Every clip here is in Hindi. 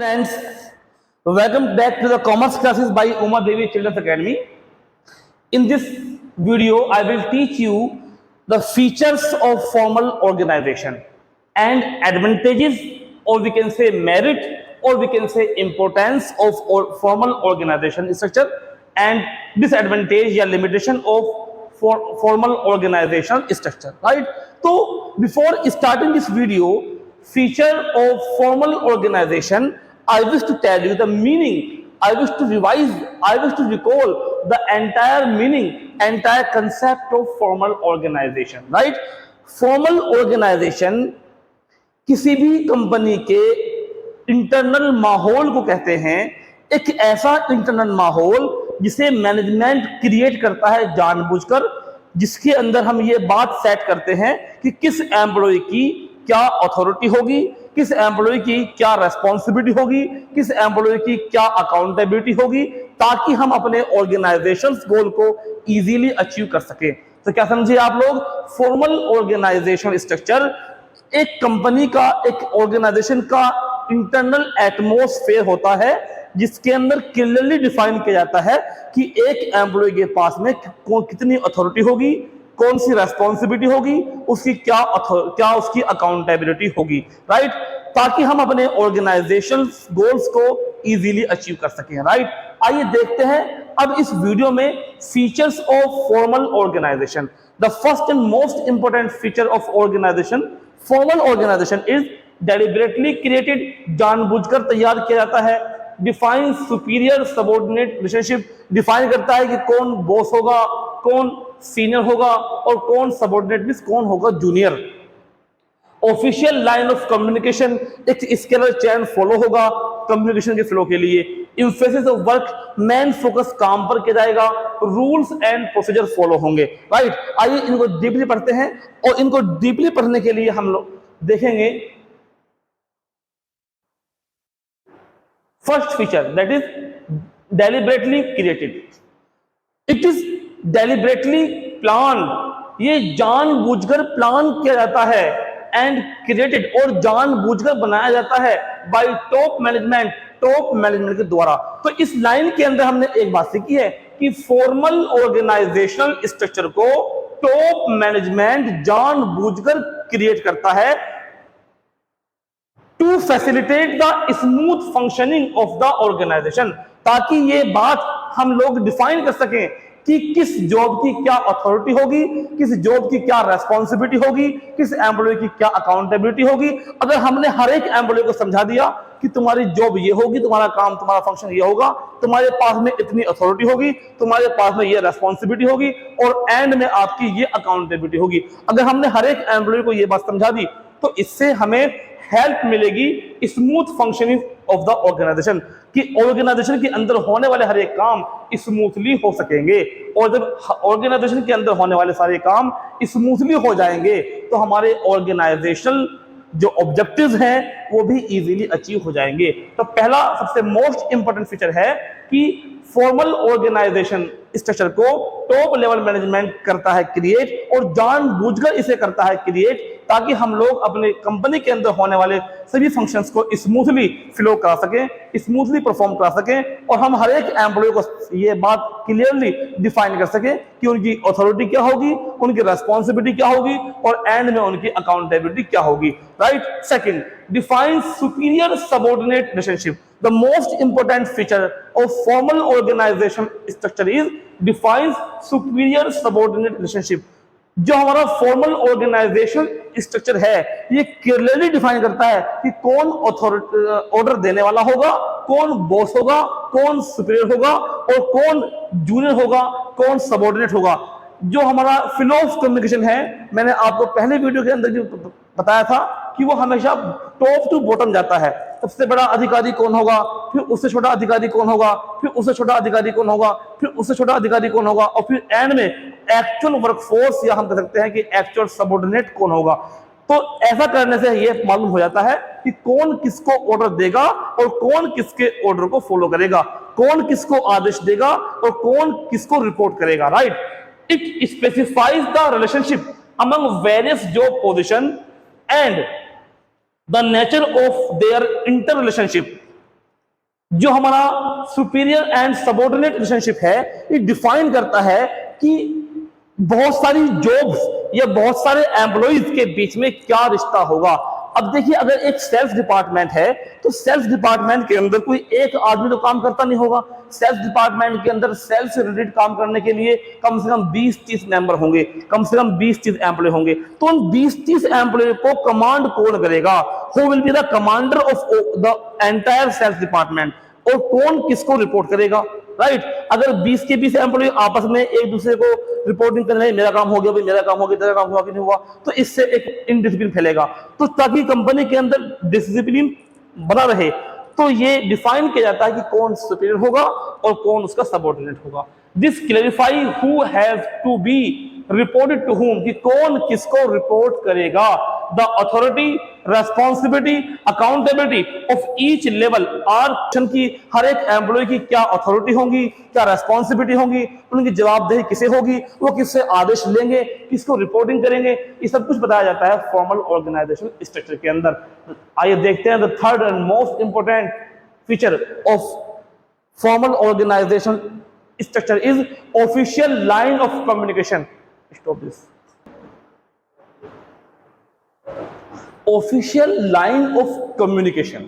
Friends, welcome back to the commerce classes by Uma Devi Children's Academy. In this video, I will teach you the features of formal organization and advantages, or we can say merit, or we can say importance of formal organization structure and disadvantage or limitation of formal organization structure. Right? So, before starting this video, feature of formal organization, I wish to tell you the meaning, I wish to revise, I wish to recall the entire meaning, entire concept of formal organization. Right? Formal organization किसी भी कंपनी के इंटरनल माहौल को कहते हैं, एक ऐसा इंटरनल माहौल जिसे मैनेजमेंट क्रिएट करता है जानबूझकर, जिसके अंदर हम ये बात सेट करते हैं कि किस एम्प्लॉय की क्या अथॉरिटी होगी, किस एम्प्लॉय की क्या रेस्पॉन्सिबिलिटी होगी, किस एम्प्लॉय की क्या अकाउंटेबिलिटी होगी, ताकि हम अपने ऑर्गेनाइजेशन गोल को इजीली अचीव कर सके। तो क्या समझे आप लोग? फॉर्मल ऑर्गेनाइजेशन स्ट्रक्चर एक कंपनी का, एक ऑर्गेनाइजेशन का इंटरनल एटमॉस्फेयर होता है, जिसके अंदर क्लियरली डिफाइन किया जाता है कि एक एम्प्लॉय के पास में कितनी अथॉरिटी होगी, कौन सी रेस्पॉन्सिबिलिटी होगी, उसकी क्या उसकी अकाउंटेबिलिटी होगी। राइट? ताकि हम अपने ऑर्गेनाइजेशन गोल्स को इजीली अचीव कर सकें। राइट? आइए देखते हैं अब इस वीडियो में features of formal organisation. The first and most important feature of organisation, formal organisation is deliberately created, जानबूझकर तैयार किया जाता है। Define superior subordinate relationship, define करता है कि कौन बॉस होगा, कौन सीनियर होगा और कौन सबऑर्डिनेट मींस कौन होगा junior. Official line of communication, एक स्केलर चैन फॉलो होगा कम्युनिकेशन के फ्लो के लिए। Emphasis of work, main focus काम पर किया जाएगा। रूल्स एंड प्रोसीजर फॉलो होंगे। राइट? आइए इनको डीपली पढ़ते हैं, और इनको डीपली पढ़ने के लिए हम लोग देखेंगे first feature, that is deliberately created. It is deliberately plan, ये जानबूझकर प्लान किया जाता है, एंड क्रिएटेड, और जानबूझकर बनाया जाता है bye top management, top management के द्वारा। तो इस लाइन के अंदर हमने एक बात सीखी है कि फॉर्मल ऑर्गेनाइजेशनल स्ट्रक्चर को टॉप मैनेजमेंट जानबूझकर क्रिएट करता है to facilitate the smooth functioning of the organisation, ताकि ये बात हम लोग डिफाइन कर सकें कि किस जॉब की क्या अथॉरिटी होगी, किस जॉब की क्या रेस्पॉन्सिबिलिटी होगी, किस एम्प्लॉय की क्या अकाउंटेबिलिटी होगी। अगर हमने हर एक एम्प्लॉय को समझा दिया कि तुम्हारी जॉब ये होगी, तुम्हारा काम, तुम्हारा फंक्शन ये होगा, तुम्हारे पास में इतनी अथॉरिटी होगी, तुम्हारे पास में ये रेस्पॉन्सिबिलिटी होगी, और एंड में आपकी ये अकाउंटेबिलिटी होगी, अगर हमने हर एक एम्प्लॉय को ये बात समझा दी, तो इससे हमें हेल्प मिलेगी smooth functioning of the organisation, कि ऑर्गेनाइजेशन के अंदर होने वाले हर एक काम स्मूथली हो सकेंगे। और जब ऑर्गेनाइजेशन के अंदर होने वाले सारे काम स्मूथली हो जाएंगे, तो हमारे ऑर्गेनाइजेशनल जो ऑब्जेक्टिव्स हैं वो भी इजीली अचीव हो जाएंगे। तो पहला सबसे मोस्ट इंपॉर्टेंट फीचर है कि फॉर्मल ऑर्गेनाइजेशन स्ट्रक्चर को टॉप लेवल मैनेजमेंट करता है क्रिएट, और जानबूझकर इसे करता है क्रिएट, ताकि हम लोग अपने कंपनी के अंदर होने वाले सभी फंक्शंस को स्मूथली फ्लो करा सकें, स्मूथली परफॉर्म करा सकें, और हम हर एक एम्प्लॉय को ये बात क्लियरली डिफाइन कर सकें कि उनकी अथॉरिटी क्या होगी, उनकी रेस्पॉन्सिबिलिटी क्या होगी, और एंड में उनकी अकाउंटेबिलिटी क्या होगी। Right? Second, define superior subordinate relationship. The most important feature of formal organization structure is defines superior subordinate relationship. जो हमारा फॉर्मल ऑर्गेनाइजेशन स्ट्रक्चर है, ये क्लियरली डिफाइन करता है कि कौन अथॉरिटी ऑर्डर देने वाला होगा, कौन बॉस होगा, कौन सुपीरियर होगा, और कौन जूनियर होगा, कौन सबऑर्डिनेट होगा। जो हमारा फ्लो ऑफ कम्युनिकेशन है, मैंने आपको पहले वीडियो के अंदर जो बताया था कि वो हमेशा टॉप टू बॉटम जाता है। सबसे बड़ा अधिकारी कौन होगा, फिर उससे छोटा अधिकारी कौन होगा, फिर उससे छोटा अधिकारी कौन होगा, फिर उससे छोटा अधिकारी कौन होगा, और फिर एंड में एक्चुअल वर्कफोर्स, या हम कह सकते हैं कि एक्चुअल सबऑर्डिनेट कौन होगा। तो ऐसा करने से ये मालूम हो जाता है कि कौन किसको ऑर्डर देगा और कौन किसके ऑर्डर को फॉलो करेगा, कौन किसको आदेश देगा और कौन किसको रिपोर्ट करेगा। Right? It specifies the relationship among various job position and the nature of their interrelationship. जो हमारा सुपीरियर एंड सबऑर्डिनेट रिलेशनशिप है, ये डिफाइन करता है कि बहुत सारी जॉब्स या बहुत सारे एम्प्लॉइज के बीच में क्या रिश्ता होगा। अब देखिए, अगर एक सेल्स डिपार्टमेंट है तो सेल्स डिपार्टमेंट के अंदर कोई एक आदमी तो काम करता नहीं होगा। सेल्स डिपार्टमेंट के अंदर सेल्स से रिलेटेड काम करने के लिए कम से कम 20-30 मेंबर होंगे, कम से कम 20-30 एम्प्लॉय होंगे। तो उन 20-30 एम्प्लॉय को कमांड कौन करेगा? Who will be the commander of the entire sales department, और कौन किसको रिपोर्ट करेगा, राइट। अगर 20 के 20 एम्प्लॉय आपस में एक दूसरे को रिपोर्टिंग कर रहे हैं, मेरा काम हो गया भाई, मेरा काम हो गया, तेरा काम हुआ कि नहीं हुआ, तो इससे एक इनडिसिप्लिन फैलेगा। तो ताकि कंपनी के अंदर डिसिप्लिन बना रहे, तो ये डिफाइन किया जाता है कि कौन सुपीरियर होगा और कौन उसका सबऑर्डिनेट होगा। This clarify who has to be reported to whom, कि कौन किसको रिपोर्ट करेगा। The authority, responsibility, accountability of each level are की हर एक एम्प्लॉय की क्या अथॉरिटी होगी, क्या रेस्पॉन्सिबिलिटी होगी, उनकी जवाबदेही किसे होगी, वो किससे आदेश लेंगे, किसको रिपोर्टिंग करेंगे, ये सब कुछ बताया जाता है फॉर्मल ऑर्गेनाइजेशन स्ट्रक्चर के अंदर। आइए देखते हैं the third and most important feature of formal organisation structure is official line of communication. Stop this. Official line of communication.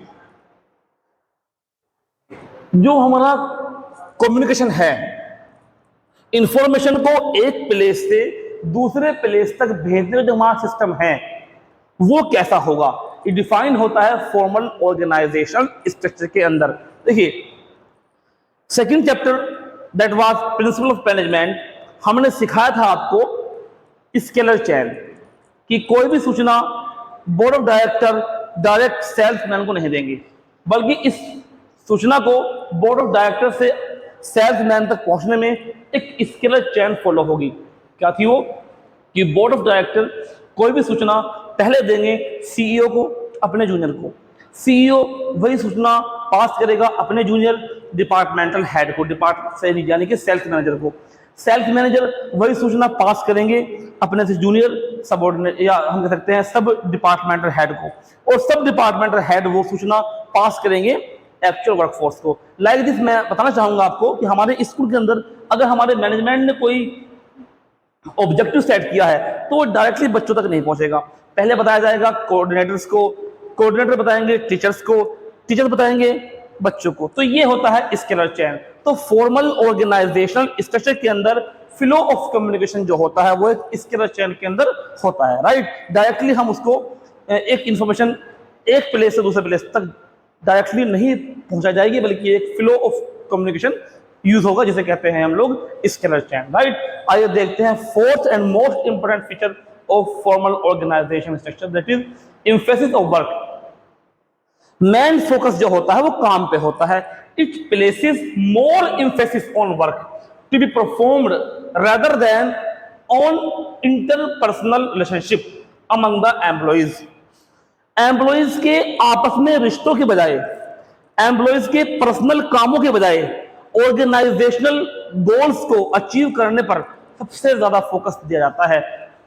जो हमारा कम्युनिकेशन है, इंफॉर्मेशन को एक प्लेस से दूसरे प्लेस तक भेजने का जो हमारा सिस्टम है, वो कैसा होगा, ये डिफाइन होता है फॉर्मल ऑर्गेनाइजेशन स्ट्रक्चर के अंदर। देखिए, second chapter that was principle of management, हमने सिखाया था आपको स्केलर चेन, कि कोई भी सूचना board of director direct salesman को नहीं देंगे, बल्कि इस सूचना को बोर्ड ऑफ डायरेक्टर से सेल्समैन तक पहुंचने में एक स्केलर चेन फॉलो होगी। क्या थी वो? कि बोर्ड ऑफ डायरेक्टर कोई भी सूचना पहले देंगे सीईओ को, अपने जूनियर को, सीईओ वही सूचना पास करेगा अपने जूनियर डिपार्टमेंटल हेड को, डिपार्टमेंट से यानी कि सेल्स मैनेजर को, सेल्स मैनेजर वही सूचना पास करेंगे अपने से जूनियर सबऑर्डिनेट या हम कह सकते हैं सब डिपार्टमेंटल हेड को, और सब डिपार्टमेंटल हेड वो सूचना पास करेंगे एक्चुअल वर्कफोर्स को। लाइक दिस मैं बताना चाहूंगा आपको कि हमारे स्कूल के अंदर अगर हमारे मैनेजमेंट ने कोई ऑब्जेक्टिव सेट किया है तो वो डायरेक्टली बच्चों तक नहीं पहुंचेगा, पहले बताया जाएगा कोऑर्डिनेटर्स को, कोऑर्डिनेटर बताएंगे टीचर्स को, टीचर्स बताएंगे बच्चों को। तो ये होता है स्केलर चेन। तो फॉर्मल ऑर्गेनाइजेशनल स्ट्रक्चर के अंदर फ्लो ऑफ कम्युनिकेशन जो होता है वो एक स्केलर चेन के अंदर होता है, राइट। डायरेक्टली हम उसको एक इंफॉर्मेशन एक प्लेस से दूसरे प्लेस तक डायरेक्टली नहीं पहुंचा जाएगी, बल्कि एक फ्लो ऑफ कम्युनिकेशन यूज होगा, जिसे कहते हैं हम लोग स्केलर चेन, राइट। आइए देखते हैं fourth and most important feature of formal organisation structure, that is emphasis of work. Main focus जो होता है वो काम पे होता है। It places more emphasis on work to be performed rather than on interpersonal relationship among the employees. Employees के आपस में रिश्तों के बजाय, एम्प्लॉइज के पर्सनल कामों के बजाय ऑर्गेनाइजेशनल गोल्स को अचीव करने पर सबसे ज्यादा फोकस दिया जाता है।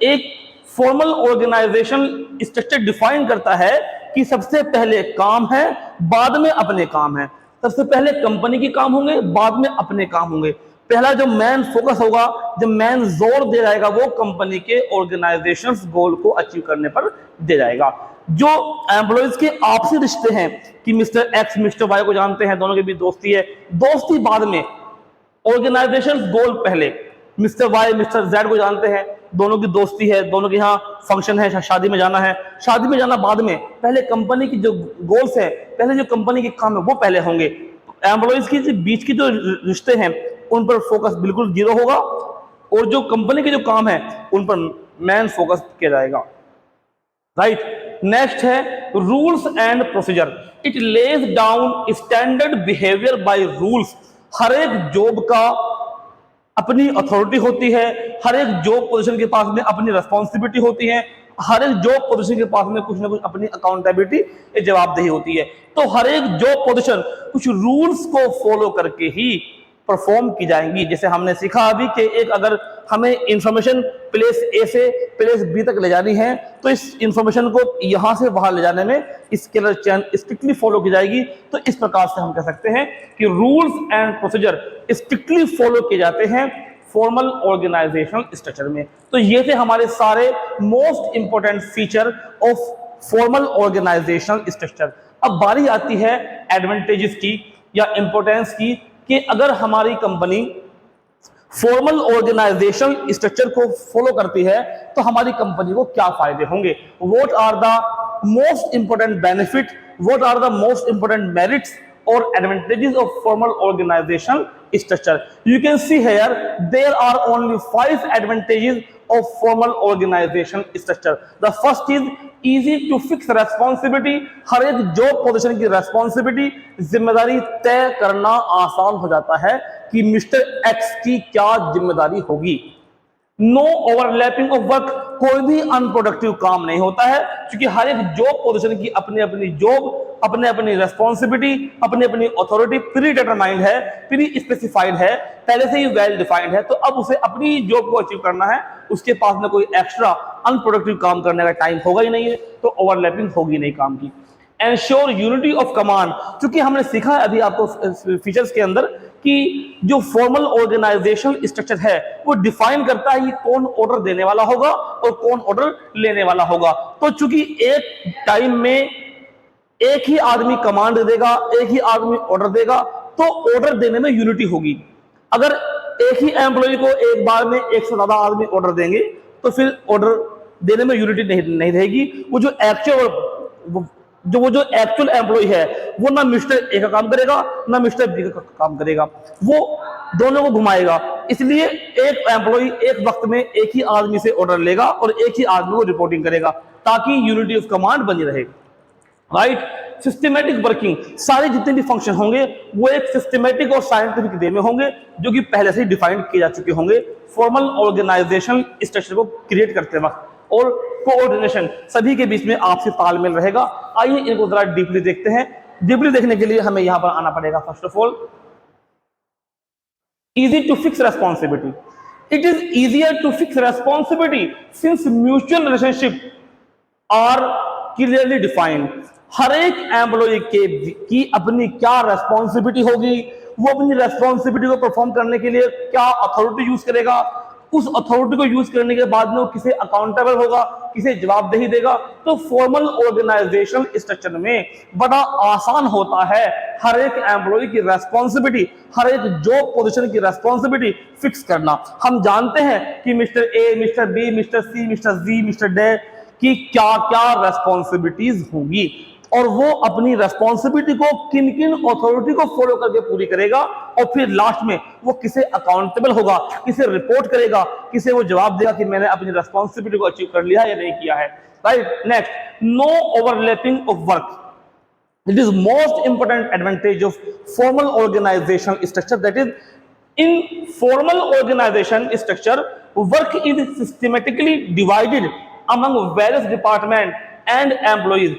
एक फॉर्मल ऑर्गेनाइजेशन स्ट्रक्चर डिफाइन करता है कि सबसे पहले काम है, बाद में अपने काम है। सबसे पहले कंपनी के काम होंगे, बाद में अपने काम होंगे। पहला जो मेन फोकस होगा, जो मेन जोर दे जाएगा, वो कंपनी के ऑर्गेनाइजेशन गोल को अचीव करने पर दे जाएगा। जो एम्प्लॉइज के आपसी रिश्ते हैं कि मिस्टर एक्स मिस्टर वाई को जानते हैं, दोनों के बीच दोस्ती है, दोस्ती बाद में, ऑर्गेनाइजेशन गोल पहले। मिस्टर वाई मिस्टर जेड को जानते हैं, दोनों की दोस्ती है, दोनों के यहाँ फंक्शन है, शादी में जाना है, शादी में जाना बाद में, पहले कंपनी की जो गोल्स है, पहले जो कंपनी के काम है वो पहले होंगे। एम्प्लॉइज के बीच की जो रिश्ते हैं उन पर फोकस बिल्कुल जीरो होगा, और जो कंपनी के जो काम है उन पर मेन फोकस किया जाएगा, राइट। नेक्स्ट है rules and procedure. It lays down standard behaviour by rules. हर एक जॉब का अपनी अथॉरिटी होती है, हर एक जॉब पोजीशन के पास में अपनी रिस्पॉन्सिबिलिटी होती है, हर एक जॉब पोजीशन के पास में कुछ ना कुछ अपनी अकाउंटेबिलिटी जवाबदेही होती है। तो हर एक जॉब पोजीशन कुछ रूल्स को फॉलो करके ही परफॉर्म की जाएंगी। जैसे हमने सीखा अभी कि एक अगर हमें इंफॉर्मेशन प्लेस ए से प्लेस बी तक ले जानी है तो इस इंफॉर्मेशन को यहां से बाहर ले जाने में स्केलर चेन स्ट्रिक्टली फॉलो की जाएगी। तो इस प्रकार से हम कह सकते हैं कि rules and procedure strictly follow किए जाते हैं फॉर्मल ऑर्गेनाइजेशनल स्ट्रक्चर में। तो ये थे हमारे सारे most important feature of formal organisational structure. अब बारी आती है एडवांटेजेस की या इंपॉर्टेंस की कि अगर हमारी कंपनी फॉर्मल ऑर्गेनाइजेशनल स्ट्रक्चर को फॉलो करती है तो हमारी कंपनी को क्या फायदे होंगे। What are the most important benefit, what are the most important merits or advantages of formal organizational structure. You can see here there are only 5 advantages of formal organizational structure. The first is easy to fix responsibility. हर एक जॉब पोजीशन की रेस्पॉन्सिबिलिटी जिम्मेदारी तय करना आसान हो जाता है कि मिस्टर एक्स की क्या जिम्मेदारी होगी। नो ओवरलैपिंग ऑफ वर्क, कोई भी अनप्रोडक्टिव काम नहीं होता है क्योंकि हर एक जॉब पोजीशन की अपनी अपनी जॉब, अपने अपनी रेस्पॉन्सिबिलिटी, अपनी अपनी अथॉरिटी प्री डिटरमाइंड है, प्री स्पेसिफाइड है, पहले से ही वेल डिफाइंड है। तो अब उसे अपनी जॉब को अचीव करना है, उसके पास में कोई एक्स्ट्रा अनप्रोडक्टिव काम करने का टाइम होगा ही नहीं है, तो ओवरलैपिंग होगी नहीं काम की। एंश्योर यूनिटी ऑफ कमांड, क्योंकि हमने सीखा अभी आपको फीचर्स के अंदर कि जो फॉर्मल ऑर्गेनाइजेशनल स्ट्रक्चर है वो डिफाइन करता है कि कौन ऑर्डर देने वाला होगा और कौन ऑर्डर लेने वाला होगा। तो चूंकि एक टाइम में एक ही आदमी कमांड देगा, एक ही आदमी ऑर्डर देगा, तो ऑर्डर देने में यूनिटी होगी। अगर एक ही एम्प्लॉय को एक बार में एक से ज्यादा आदमी ऑर्डर देंगे तो फिर ऑर्डर देने में यूनिटी नहीं रहेगी। वो जो एक्चुअल एम्प्लॉय है वो ना मिस्टर ए का काम करेगा ना मिस्टर बी का काम करेगा, वो दोनों को घुमाएगा। इसलिए एक एम्प्लॉय एक वक्त में एक ही आदमी से ऑर्डर लेगा और एक ही आदमी को रिपोर्टिंग करेगा ताकि यूनिटी ऑफ कमांड बनी रहे। राइट, सिस्टमैटिक वर्किंग, सारे जितने भी फंक्शन होंगे वो एक सिस्टमैटिक और साइंटिफिक वे में होंगे जो कि पहले से ही डिफाइन किए जा चुके होंगे फॉर्मल ऑर्गेनाइजेशनल स्ट्रक्चर को क्रिएट करते वक्त। और कोऑर्डिनेशन, सभी के बीच में आपसी तालमेल रहेगा। आइए इनको जरा डीपली देखते हैं। डीपली देखने के लिए हमें यहां पर आना पड़ेगा। First of all, easy to fix responsibility. It is easier to fix responsibility since mutual relationship are clearly defined. हर एक एम्प्लॉय की अपनी क्या रेस्पॉन्सिबिलिटी होगी, वो अपनी रेस्पॉन्सिबिलिटी को परफॉर्म करने के लिए क्या अथॉरिटी यूज करेगा, उस अथॉरिटी को यूज करने के बाद में वो किसे अकाउंटेबल होगा, किसे जवाबदेही देगा। तो फॉर्मल ऑर्गेनाइजेशनल स्ट्रक्चर में बड़ा आसान होता है हर एक एम्प्लॉय की रेस्पॉन्सिबिलिटी, हर एक जॉब पोजीशन की रेस्पॉन्सिबिलिटी फिक्स करना। हम जानते हैं कि mister A, mister B, mister C, mister G, mister D की क्या क्या रेस्पॉन्सिबिलिटीज होंगी और वो अपनी रेस्पॉन्सिबिलिटी को किन किन अथॉरिटी को फॉलो करके पूरी करेगा और फिर लास्ट में वो किसे अकाउंटेबल होगा, किसे रिपोर्ट करेगा, किसे वो जवाब देगा कि मैंने अपनी रेस्पॉन्सिबिलिटी को अचीव कर लिया या नहीं किया है। Right, next, no overlapping of work. It is most important advantage of formal organizational structure, that is, in formal organization structure, work is systematically divided among various department and employees.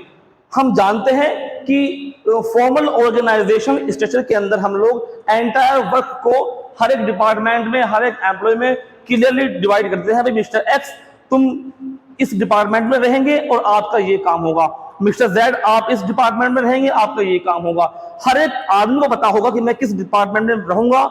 हम जानते हैं कि फॉर्मल ऑर्गेनाइजेशन स्ट्रक्चर के अंदर हम लोग एंटायर वर्क को हर एक डिपार्टमेंट में, हर एक एम्प्लॉय में क्लियरली डिवाइड करते हैं। भाई मिस्टर एक्स, तुम इस डिपार्टमेंट में रहेंगे और आपका ये काम होगा। मिस्टर जेड, आप इस डिपार्टमेंट में रहेंगे, आपका ये काम होगा। हर एक आदमी को पता होगा कि मैं किस डिपार्टमेंट में रहूंगा,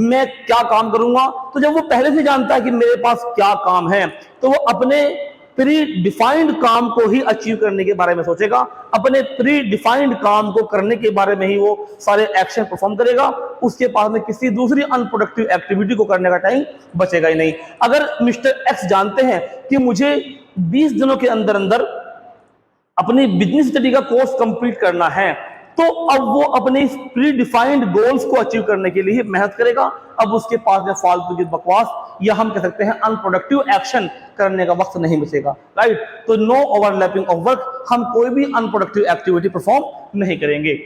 मैं क्या काम करूंगा। तो जब वो पहले से जानता है कि मेरे पास क्या काम है तो वो अपने प्री डिफाइंड काम को ही अचीव करने के बारे में सोचेगा, अपने प्री डिफाइंड काम को करने के बारे में ही वो सारे एक्शन परफॉर्म करेगा। उसके पास में किसी दूसरी अनप्रोडक्टिव एक्टिविटी को करने का टाइम बचेगा ही नहीं। अगर मिस्टर एक्स जानते हैं कि मुझे 20 दिनों के अंदर अंदर अपनी बिजनेस स्टडी का कोर्स कंप्लीट करना है, तो अब वो अपने प्री डिफाइंड गोल्स को अचीव करने के लिए मेहनत करेगा। अब उसके पास में फालतू की बकवास या हम कह सकते हैं अनप्रोडक्टिव एक्शन करने का वक्त नहीं बचेगा। राइट, तो नो ओवरलैपिंग ऑफ वर्क, हम कोई भी अनप्रोडक्टिव एक्टिविटी परफॉर्म नहीं करेंगे।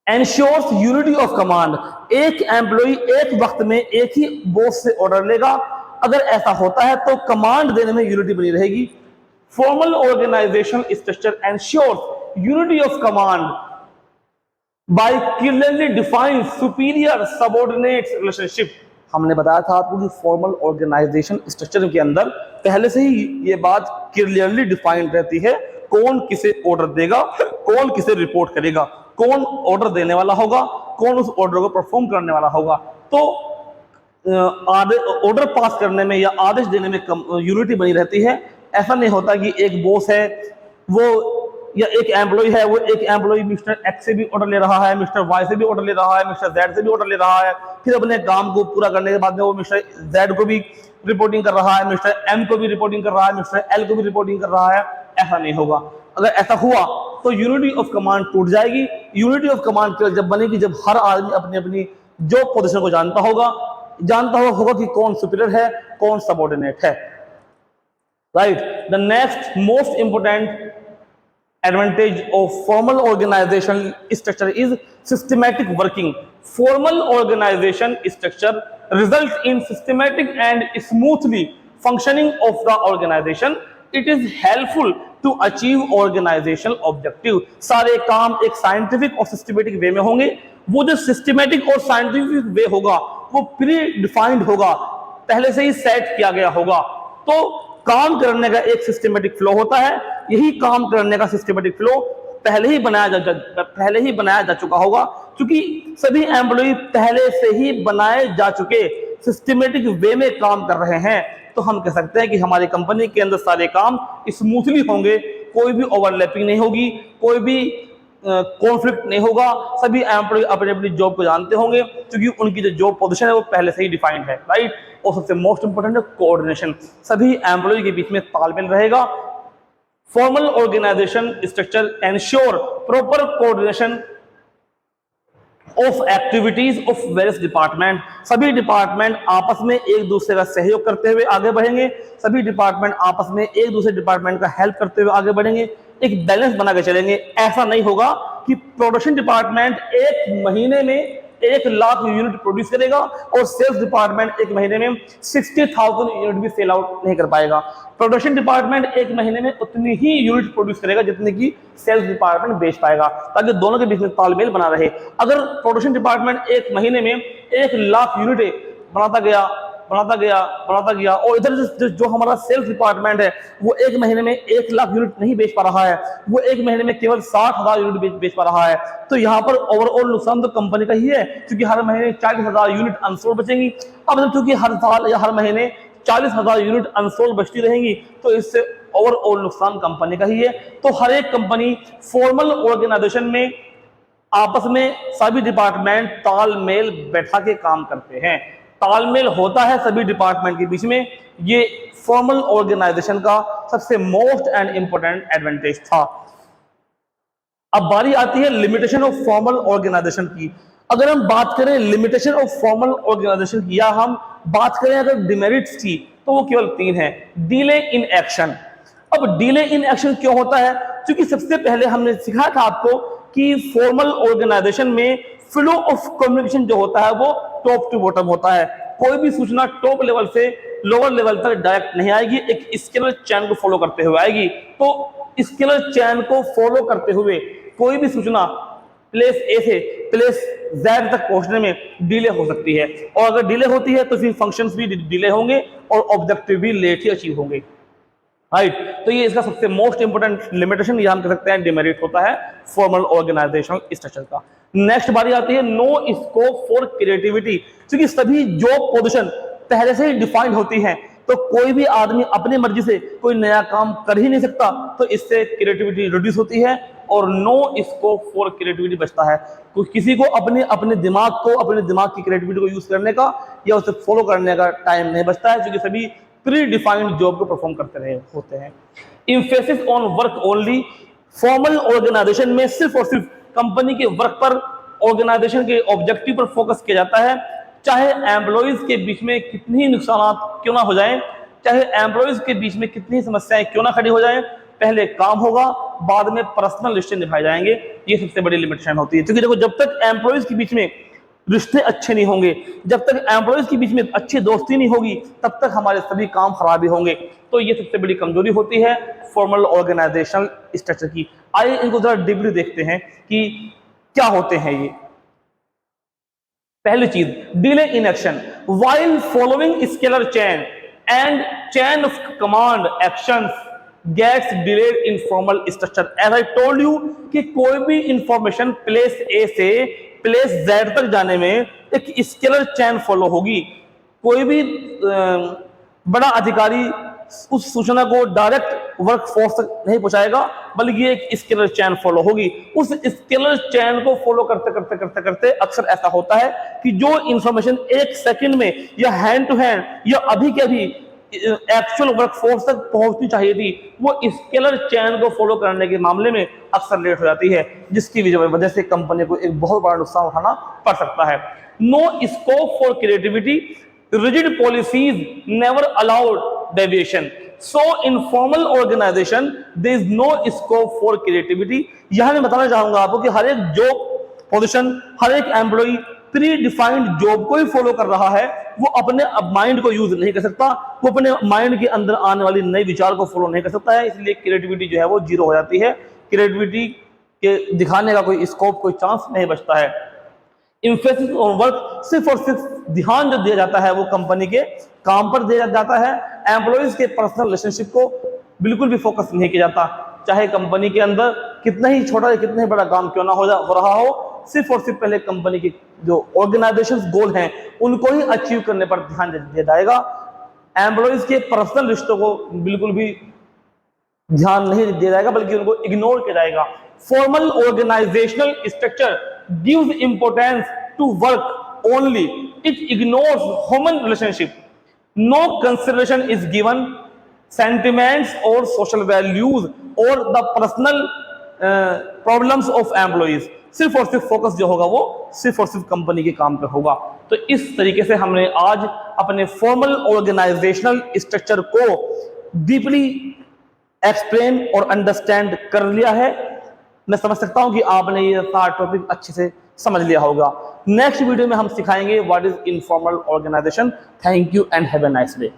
एंश्योर्स यूनिटी ऑफ कमांड, एक एम्प्लॉय एक वक्त में एक ही बॉस से ऑर्डर लेगा। अगर ऐसा होता है तो कमांड देने में यूनिटी बनी रहेगी। Formal organisation structure ensures unity of command by clearly define superior subordinate relationship. हमने बताया था आपको कि फॉर्मल ऑर्गेनाइजेशन स्ट्रक्चर के अंदर पहले से ही ये बात क्लियरली डिफाइंड रहती है, कौन किसे ऑर्डर देगा, कौन किसे रिपोर्ट करेगा, कौन ऑर्डर देने वाला होगा, कौन उस ऑर्डर को परफॉर्म करने वाला होगा। तो ऑर्डर पास करने में या आदेश देने में यूनिटी बनी रहती है। ऐसा नहीं होता कि एक बॉस है वो या एक एम्प्लॉय है, वो एक एम्प्लॉय मिस्टर एक्स से भी ऑर्डर ले रहा है, मिस्टर वाई से भी ऑर्डर ले रहा है, मिस्टर जेड से भी ऑर्डर ले रहा है, फिर अपने काम को पूरा करने के बाद में वो मिस्टर जेड को भी रिपोर्टिंग कर रहा है, मिस्टर एम को भी रिपोर्टिंग कर रहा है, मिस्टर एल को भी रिपोर्टिंग कर रहा है। ऐसा नहीं होगा। अगर ऐसा हुआ तो यूनिटी ऑफ कमांड टूट जाएगी। यूनिटी ऑफ कमांड जब बनेगी जब हर आदमी अपनी अपनी जॉब पोजीशन को जानता होगा कि कौन सुपीरियर है, कौन सबऑर्डिनेट है। Right. The next most important advantage of formal organization structure is systematic working. Formal organization structure results in systematic and smoothly functioning of the organization. It is helpful to achieve organizational objective. सारे काम एक scientific और systematic way में होंगे। वो जो systematic और scientific way होगा वो प्री डिफाइंड होगा, पहले से ही सेट किया गया होगा। तो काम करने का एक सिस्टमेटिक फ्लो होता है। यही काम करने का सिस्टमेटिक फ्लो पहले ही बनाया जा चुका होगा, क्योंकि सभी एम्प्लॉय पहले से ही बनाए जा चुके सिस्टमेटिक वे में काम कर रहे हैं। तो हम कह सकते हैं कि हमारी कंपनी के अंदर सारे काम स्मूथली होंगे, कोई भी ओवरलैपिंग नहीं होगी, कोई भी कॉन्फ्लिक्ट नहीं होगा। सभी एम्प्लॉय अपनी अपनी जॉब को जानते होंगे, क्योंकि उनकी जो जॉब पोजीशन है वो पहले से ही डिफाइंड है। राइट। और सबसे मोस्ट इंपोर्टेंट है कोऑर्डिनेशन। सभी एम्प्लॉय के बीच में तालमेल रहेगा। Formal organisation structure ensure proper coordination of activities of various department. सभी डिपार्टमेंट आपस में एक दूसरे का सहयोग करते हुए आगे बढ़ेंगे। सभी डिपार्टमेंट आपस में एक दूसरे डिपार्टमेंट का हेल्प करते हुए आगे बढ़ेंगे, एक बैलेंस बना के चलेंगे। ऐसा नहीं होगा कि प्रोडक्शन डिपार्टमेंट एक महीने में 1,00,000 यूनिट प्रोड्यूस करेगा और सेल्स डिपार्टमेंट एक महीने में 60,000 यूनिट भी सेल आउट नहीं कर पाएगा। प्रोडक्शन डिपार्टमेंट एक महीने में उतनी ही यूनिट प्रोड्यूस करेगा जितनी की सेल्स डिपार्टमेंट बेच पाएगा, ताकि दोनों के बीच में तालमेल बना रहे। अगर प्रोडक्शन डिपार्टमेंट एक महीने में 1,00,000 यूनिट बनाता गया और इधर जो हमारा सेल्स डिपार्टमेंट है वो एक महीने में 1,00,000 यूनिट नहीं बेच पा रहा है, वो एक महीने में केवल 60,000 यूनिट बेच पा रहा है, तो यहाँ पर ओवरऑल नुकसान तो कंपनी का ही है, क्योंकि हर महीने 40,000 यूनिट अनसोल्ड बचेंगी। अब क्योंकि हर साल या हर महीने 40,000 यूनिट अनसोल्ड बचती रहेंगी, तो इससे ओवरऑल नुकसान कंपनी का ही है। तो हर एक कंपनी फॉर्मल ऑर्गेनाइजेशन में आपस में सभी डिपार्टमेंट तालमेल बैठा के काम करते हैं। तालमेल होता है सभी डिपार्टमेंट के बीच में। ये फॉर्मल ऑर्गेनाइजेशन का सबसे मोस्ट एंड इंपॉर्टेंट एडवांटेज था। अब बारी आती है लिमिटेशन ऑफ फॉर्मल ऑर्गेनाइजेशन की। अगर हम बात करें लिमिटेशन ऑफ फॉर्मल ऑर्गेनाइजेशन की, या हम बात करें अगर डिमेरिट्स की, तो वो केवल 3 है। Delay in action. अब डिले इन एक्शन क्यों होता है? क्योंकि सबसे पहले हमने सिखाया था आपको कि फॉर्मल ऑर्गेनाइजेशन में फ्लो ऑफ कम्युनिकेशन जो होता है वो टॉप टू बॉटम होता है। कोई भी सूचना टॉप लेवल से लोअर लेवल तक डायरेक्ट नहीं आएगी, एक स्केलर चैन को फॉलो करते हुए आएगी। तो स्केलर चैन को फॉलो करते हुए कोई भी सूचना प्लेस ए से प्लेस जेड तक पहुंचने में डिले हो सकती है, और अगर डिले होती है तो फिर फंक्शंस भी डिले होंगे और ऑब्जेक्टिव भी लेट ही अचीव होंगे। राइट। तो ये इसका सबसे मोस्ट इंपोर्टेंट लिमिटेशन, ये हम कह सकते हैं डिमेरिट होता है फॉर्मल ऑर्गेनाइजेशनल स्ट्रक्चर का। नेक्स्ट बारी आती है नो स्कोप फॉर क्रिएटिविटी। क्योंकि सभी जॉब पोजीशन पहले से ही डिफाइंड होती हैं, तो कोई भी आदमी अपनी मर्जी से कोई नया काम कर ही नहीं सकता, तो इससे क्रिएटिविटी रिड्यूस होती है और नो स्कोप फॉर क्रिएटिविटी बचता है। किसी को अपने दिमाग की क्रिएटिविटी को यूज करने का या उसे फॉलो करने का टाइम नहीं बचता है, क्योंकि सभी प्री डिफाइंड जॉब को परफॉर्म करते रहे होते हैं। Emphasis on work only. Formal organisation में सिर्फ और सिर्फ कंपनी के वर्क पर, ऑर्गेनाइजेशन के ऑब्जेक्टिव पर फोकस किया जाता है। चाहे एम्प्लॉइज के बीच में कितनी ही नुकसान क्यों ना हो जाएं, चाहे एम्प्लॉइज के बीच में कितनी समस्याएं क्यों ना खड़ी हो जाएं, पहले काम होगा, बाद में पर्सनल रिश्ते निभाए जाएंगे। ये सबसे बड़ी लिमिटेशन होती है, क्योंकि देखो जब तक एम्प्लॉइज के बीच में रिश्ते अच्छे नहीं होंगे, जब तक एम्प्लॉइज के बीच में अच्छी दोस्ती नहीं होगी, तब तक हमारे सभी काम खराब ही होंगे। तो ये सबसे बड़ी कमजोरी होती है फॉर्मल ऑर्गेनाइजेशनल स्ट्रक्चर की। आइए इनको जरा डीपली देखते हैं कि क्या होते हैं ये? पहली चीज, delay in action while following scalar chain and chain of command actions gets delayed in formal structure. As I told you कि कोई भी इंफॉर्मेशन प्लेस ए से प्लेस जेड तक जाने में एक स्केलर चेन फॉलो होगी। कोई भी बड़ा अधिकारी उस सूचना को डायरेक्ट वर्कफोर्स तक नहीं पहुंचाएगा, बल्कि एक स्केलर चेन फॉलो होगी। उस स्केलर चेन को फॉलो करते करते करते करते अक्सर ऐसा होता है कि जो इंफॉर्मेशन एक सेकंड में या हैंड टू हैंड या अभी के अभी एक्चुअल वर्कफोर्स तक पहुंचनी चाहिए थी, वो स्केलर चेन को फॉलो करने के मामले में अक्सर लेट हो जाती है, जिसकी वजह से कंपनी को एक बहुत बड़ा नुकसान उठाना पड़ सकता है। No scope for creativity, rigid policies never allowed deviation, so in formal organization there is no scope for creativity। यहां मैं बताना चाहूंगा आपको कि हर एक जॉब पोजीशन, हर एक एम्प्लॉय प्री डिफाइंड जॉब को ही फॉलो कर रहा है, वो अपने माइंड को यूज नहीं कर सकता, वो अपने माइंड के अंदर आने वाली नई विचार को फॉलो नहीं कर सकता है, इसलिए क्रिएटिविटी जो है वो जीरो हो जाती है। क्रिएटिविटी के दिखाने का कोई स्कोप, कोई चांस नहीं बचता है। इम्फेसिस ऑन वर्क, सिर्फ और सिर्फ ध्यान जो दिया जाता है वो कंपनी के काम पर दिया जाता है। एम्प्लॉइज के पर्सनल रिलेशनशिप को बिल्कुल भी फोकस नहीं किया जाता, चाहे कंपनी के अंदर कितना ही छोटा या कितना ही बड़ा काम क्यों ना हो रहा हो, सिर्फ और सिर्फ पहले कंपनी की जो ऑर्गेनाइजेशन गोल हैं उनको ही अचीव करने पर ध्यान दिया जाएगा। एम्प्लॉइज के पर्सनल रिश्तों को बिल्कुल भी ध्यान नहीं दिया जाएगा, बल्कि उनको इग्नोर किया जाएगा। Formal organisational structure gives importance to work only, it ignores human relationship, no consideration is given sentiments और सोशल वैल्यूज और the personal problems of employees. सिर्फ और सिर्फ फोकस जो होगा वो सिर्फ और सिर्फ कंपनी के काम पे होगा। तो इस तरीके से हमने आज अपने फॉर्मल ऑर्गेनाइजेशनल स्ट्रक्चर को डीपली एक्सप्लेन और अंडरस्टैंड कर लिया है। मैं समझ सकता हूं कि आपने ये सारा टॉपिक अच्छे से समझ लिया होगा। नेक्स्ट वीडियो में हम सिखाएंगे what is informal organisation. Thank you and have a nice day.